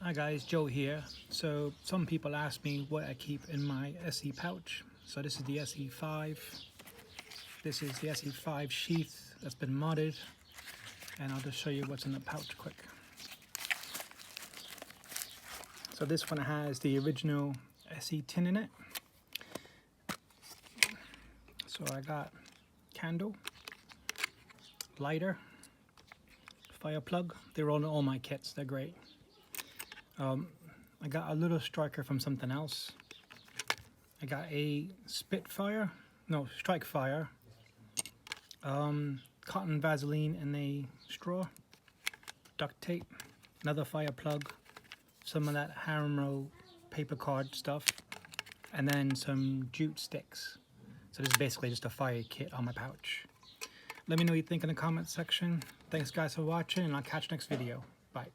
Hi guys, Joe here. So some people ask me what I keep in my Esee pouch. So this is the Esee 5. This is the Esee 5 sheath that's been modded, and I'll just show you what's in the pouch quick. So this one has the original Esee tin in it. So I got candle, lighter, fire plug. They're all in all my kits. They're great. I got a little striker from something else. I got a strike fire, cotton Vaseline in a straw, duct tape, another fire plug, some of that Harrow paper card stuff, and then some jute sticks. So this is basically just a fire kit on my pouch. Let me know what you think in the comment section. Thanks guys for watching, and I'll catch you next video. Bye.